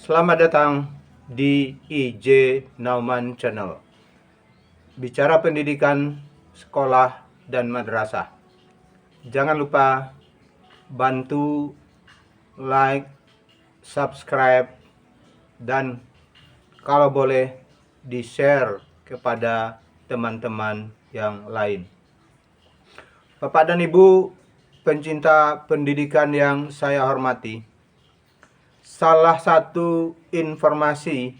Selamat datang di IJ Nauman Channel. Bicara pendidikan, sekolah, dan madrasah. Jangan lupa bantu like, subscribe, dan kalau boleh di-share kepada teman-teman yang lain. Bapak dan Ibu pencinta pendidikan yang saya hormati, salah satu informasi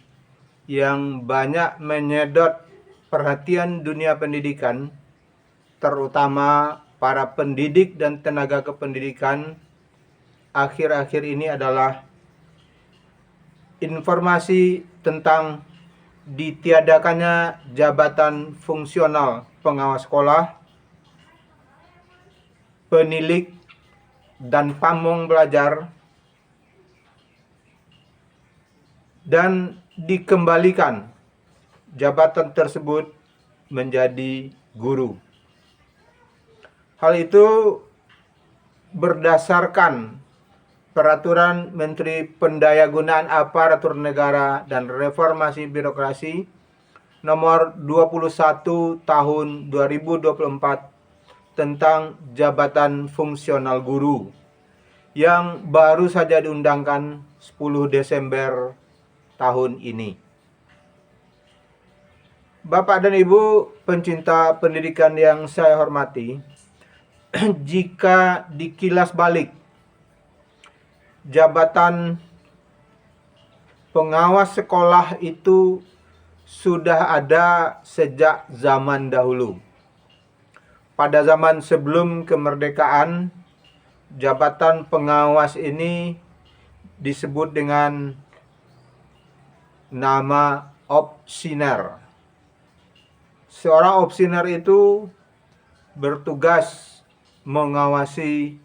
yang banyak menyedot perhatian dunia pendidikan, terutama para pendidik dan tenaga kependidikan akhir-akhir ini adalah informasi tentang ditiadakannya jabatan fungsional pengawas sekolah, penilik, dan pamong belajar, dan dikembalikan jabatan tersebut menjadi guru. Hal itu berdasarkan Peraturan Menteri Pendayagunaan Aparatur Negara dan Reformasi Birokrasi Nomor 21 Tahun 2024 tentang jabatan fungsional guru yang baru saja diundangkan 10 Desember tahun ini. Bapak dan Ibu pencinta pendidikan yang saya hormati, jika dikilas balik, jabatan pengawas sekolah itu sudah ada sejak zaman dahulu. Pada zaman sebelum kemerdekaan, jabatan pengawas ini disebut dengan nama opsiner. Seorang opsiner itu bertugas mengawasi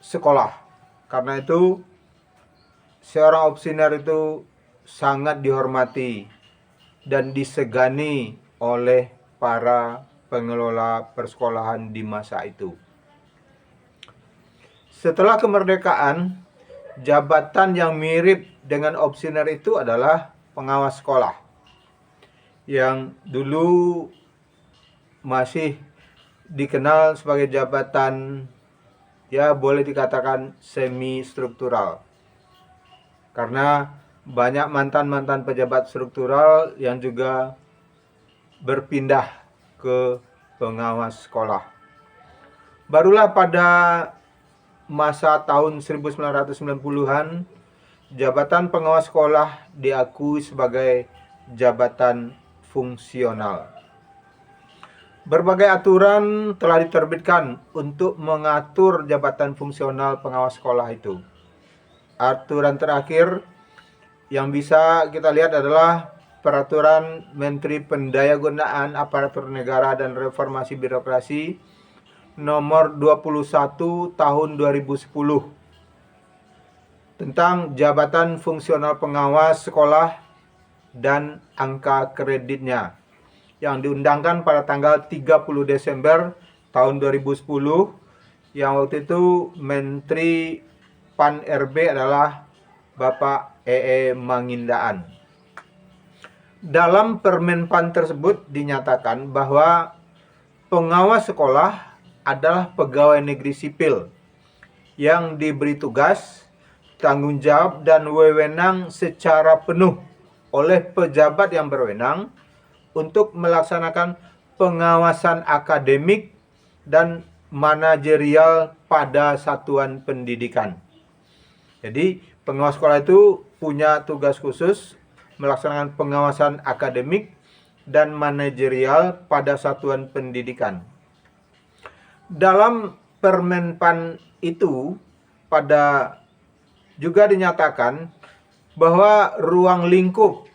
sekolah. Karena itu, seorang opsiner itu sangat dihormati dan disegani oleh para pengelola persekolahan di masa itu. Setelah kemerdekaan, jabatan yang mirip dengan opsiner itu adalah pengawas sekolah, yang dulu masih dikenal sebagai jabatan, ya boleh dikatakan semi struktural, karena banyak mantan-mantan pejabat struktural yang juga berpindah ke pengawas sekolah. Barulah pada masa tahun 1990-an, jabatan pengawas sekolah diakui sebagai jabatan fungsional. Berbagai aturan telah diterbitkan untuk mengatur jabatan fungsional pengawas sekolah itu. Aturan terakhir yang bisa kita lihat adalah Peraturan Menteri Pendayagunaan Aparatur Negara dan Reformasi Birokrasi Nomor 21 Tahun 2010 tentang jabatan fungsional pengawas sekolah dan angka kreditnya, yang diundangkan pada tanggal 30 Desember tahun 2010, yang waktu itu Menteri Pan RB adalah Bapak Mangindaan. Dalam Permenpan tersebut dinyatakan bahwa pengawas sekolah adalah pegawai negeri sipil yang diberi tugas, tanggung jawab, dan wewenang secara penuh oleh pejabat yang berwenang untuk melaksanakan pengawasan akademik dan manajerial pada satuan pendidikan. Jadi, pengawas sekolah itu punya tugas khusus melaksanakan pengawasan akademik dan manajerial pada satuan pendidikan. Dalam Permenpan itu juga dinyatakan bahwa ruang lingkup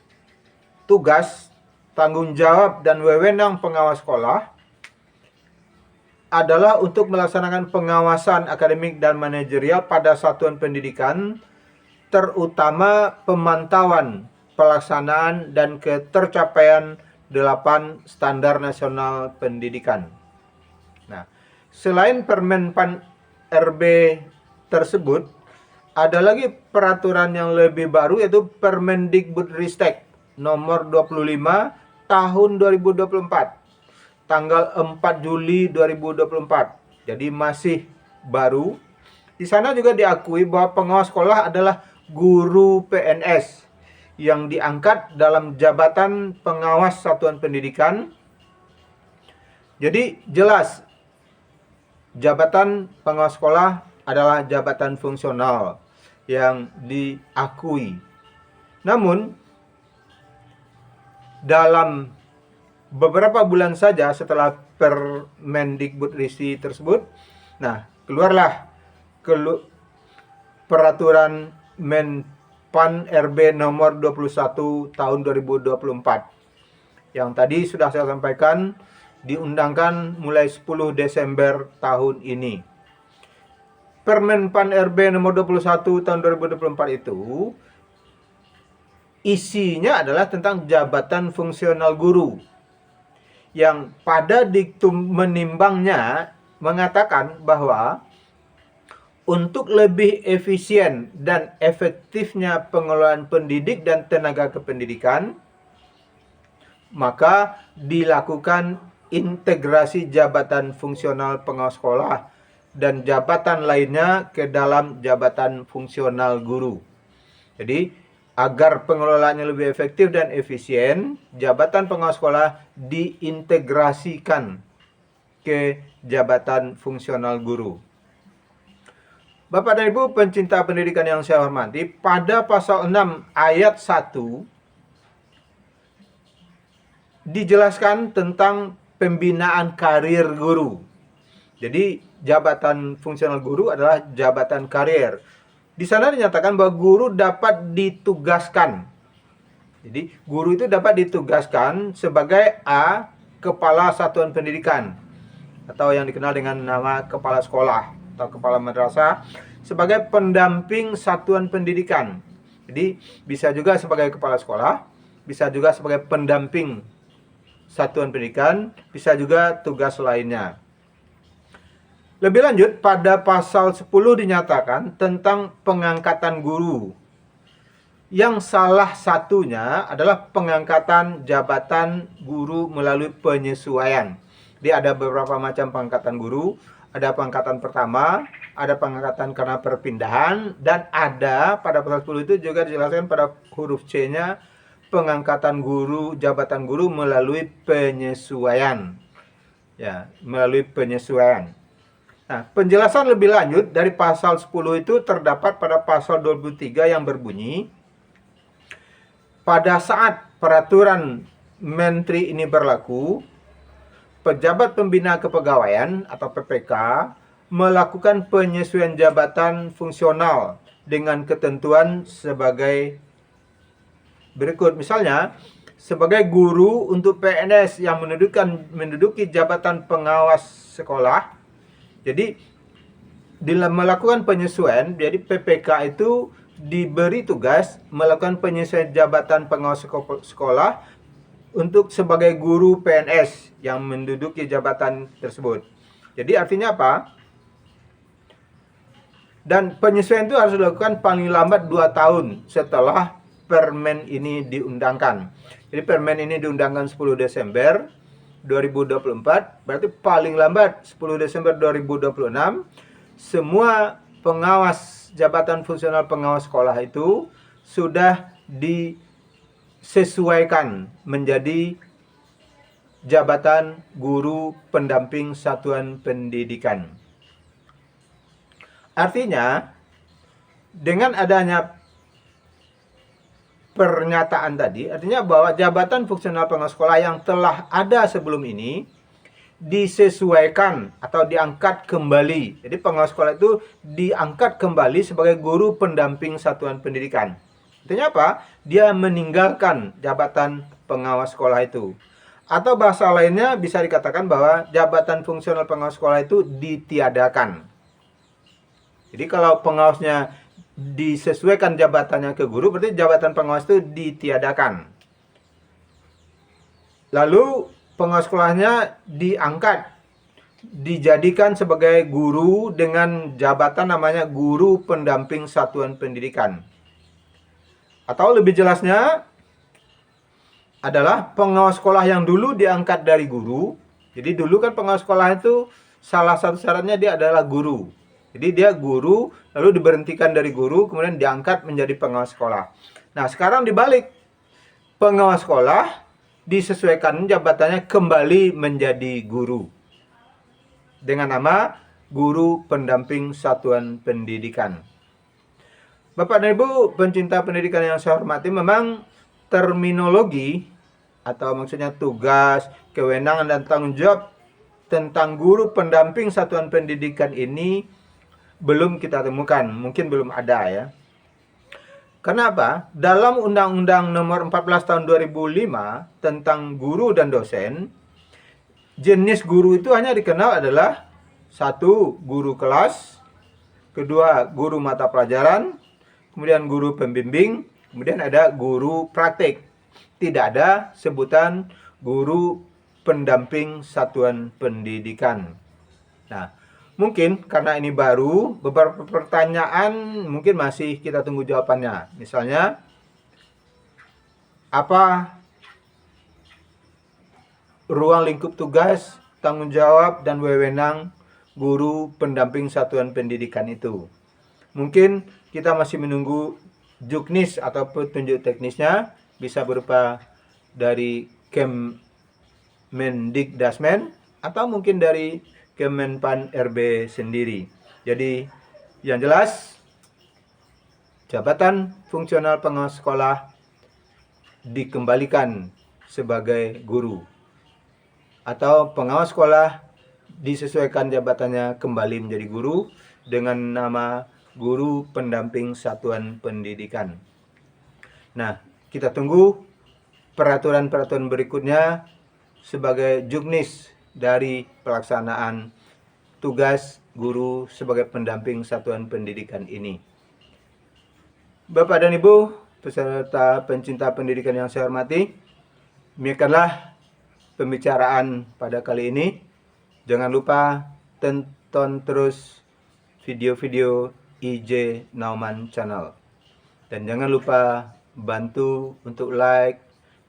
tugas, tanggung jawab, dan wewenang pengawas sekolah adalah untuk melaksanakan pengawasan akademik dan manajerial pada satuan pendidikan, terutama pemantauan pelaksanaan dan ketercapaian 8 standar nasional pendidikan. Nah, selain Permenpan RB tersebut, ada lagi peraturan yang lebih baru, yaitu Permendikbudristek nomor 25 tahun 2024, tanggal 4 Juli 2024. Jadi masih baru. Di sana juga diakui bahwa pengawas sekolah adalah guru PNS yang diangkat dalam jabatan pengawas satuan pendidikan. Jadi jelas jabatan pengawas sekolah adalah jabatan fungsional yang diakui. Namun dalam beberapa bulan saja setelah Permendikbudristek tersebut, keluarlah peraturan Menpan RB nomor 21 tahun 2024 yang tadi sudah saya sampaikan diundangkan mulai 10 Desember tahun ini. Permenpan RB nomor 21 tahun 2024 itu isinya adalah tentang jabatan fungsional guru, yang pada diktum menimbangnya mengatakan bahwa untuk lebih efisien dan efektifnya pengelolaan pendidik dan tenaga kependidikan, maka dilakukan integrasi jabatan fungsional pengawas sekolah dan jabatan lainnya ke dalam jabatan fungsional guru. Jadi, agar pengelolaannya lebih efektif dan efisien, jabatan pengawas sekolah diintegrasikan ke jabatan fungsional guru. Bapak dan Ibu pencinta pendidikan yang saya hormati, pada pasal 6 ayat 1 dijelaskan tentang pembinaan karir guru. Jadi jabatan fungsional guru adalah jabatan karir. Di sana dinyatakan bahwa guru dapat ditugaskan. Jadi guru itu dapat ditugaskan sebagai A, kepala satuan pendidikan, atau yang dikenal dengan nama kepala sekolah atau kepala madrasah, sebagai pendamping satuan pendidikan. Jadi bisa juga sebagai kepala sekolah, bisa juga sebagai pendamping satuan pendidikan, bisa juga tugas lainnya. Lebih lanjut, pada pasal 10 dinyatakan tentang pengangkatan guru, yang salah satunya adalah pengangkatan jabatan guru melalui penyesuaian. Jadi ada beberapa macam pengangkatan guru. Ada pengangkatan pertama, ada pengangkatan karena perpindahan, dan ada pada pasal 10 itu juga dijelaskan pada huruf C-nya pengangkatan guru, jabatan guru melalui penyesuaian. Ya, melalui penyesuaian. Nah, penjelasan lebih lanjut dari pasal 10 itu terdapat pada pasal 23 yang berbunyi, pada saat peraturan menteri ini berlaku, pejabat pembina kepegawaian atau PPK melakukan penyesuaian jabatan fungsional dengan ketentuan sebagai berikut. Misalnya, sebagai guru untuk PNS yang menduduki jabatan pengawas sekolah, jadi melakukan penyesuaian, jadi PPK itu diberi tugas melakukan penyesuaian jabatan pengawas sekolah untuk sebagai guru PNS yang menduduki jabatan tersebut. Jadi artinya apa? Dan penyesuaian itu harus dilakukan paling lambat 2 tahun setelah permen ini diundangkan. Jadi permen ini diundangkan 10 Desember 2024, berarti paling lambat 10 Desember 2026 semua pengawas jabatan fungsional pengawas sekolah itu sudah disesuaikan menjadi jabatan guru pendamping satuan pendidikan. Artinya, dengan adanya pernyataan tadi, artinya bahwa jabatan fungsional pengawas sekolah yang telah ada sebelum ini disesuaikan atau diangkat kembali. Jadi pengawas sekolah itu diangkat kembali sebagai guru pendamping satuan pendidikan. Artinya apa? Dia meninggalkan jabatan pengawas sekolah itu. Atau bahasa lainnya bisa dikatakan bahwa jabatan fungsional pengawas sekolah itu ditiadakan. Jadi kalau pengawasnya disesuaikan jabatannya ke guru, berarti jabatan pengawas itu ditiadakan. Lalu pengawas sekolahnya diangkat dijadikan sebagai guru dengan jabatan namanya guru pendamping satuan pendidikan. Atau lebih jelasnya adalah pengawas sekolah yang dulu diangkat dari guru. Jadi dulu kan pengawas sekolah itu salah satu syaratnya dia adalah guru. Jadi dia guru, lalu diberhentikan dari guru, kemudian diangkat menjadi pengawas sekolah. Nah, sekarang dibalik. Pengawas sekolah disesuaikan jabatannya kembali menjadi guru. Dengan nama guru pendamping satuan pendidikan. Bapak dan Ibu pencinta pendidikan yang saya hormati, memang terminologi atau maksudnya tugas, kewenangan, dan tanggung jawab tentang guru pendamping satuan pendidikan ini belum kita temukan, mungkin belum ada ya. Kenapa? Dalam Undang-Undang Nomor 14 Tahun 2005 tentang guru dan dosen, jenis guru itu hanya dikenal adalah satu, guru kelas, kedua, guru mata pelajaran, kemudian guru pembimbing, kemudian ada guru praktik. Tidak ada sebutan guru pendamping satuan pendidikan. Nah, mungkin karena ini baru, beberapa pertanyaan mungkin masih kita tunggu jawabannya. Misalnya, apa ruang lingkup tugas, tanggung jawab, dan wewenang guru pendamping satuan pendidikan itu? Mungkin kita masih menunggu juknis atau petunjuk teknisnya, bisa berupa dari Kemendikdasmen atau mungkin dari Kemenpan RB sendiri. Jadi yang jelas, jabatan fungsional pengawas sekolah dikembalikan sebagai guru, atau pengawas sekolah disesuaikan jabatannya kembali menjadi guru dengan nama guru pendamping satuan pendidikan. Nah, kita tunggu peraturan-peraturan berikutnya sebagai juknis dari pelaksanaan tugas guru sebagai pendamping satuan pendidikan ini. Bapak dan Ibu, peserta pencinta pendidikan yang saya hormati, demikianlah pembicaraan pada kali ini. Jangan lupa tonton terus video-video IJ Nauman Channel. Dan jangan lupa bantu untuk like,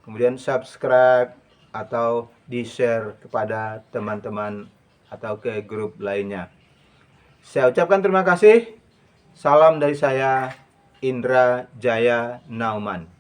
kemudian subscribe, atau di-share kepada teman-teman atau ke grup lainnya. Saya ucapkan terima kasih. Salam dari saya, Indra Jaya Nauman.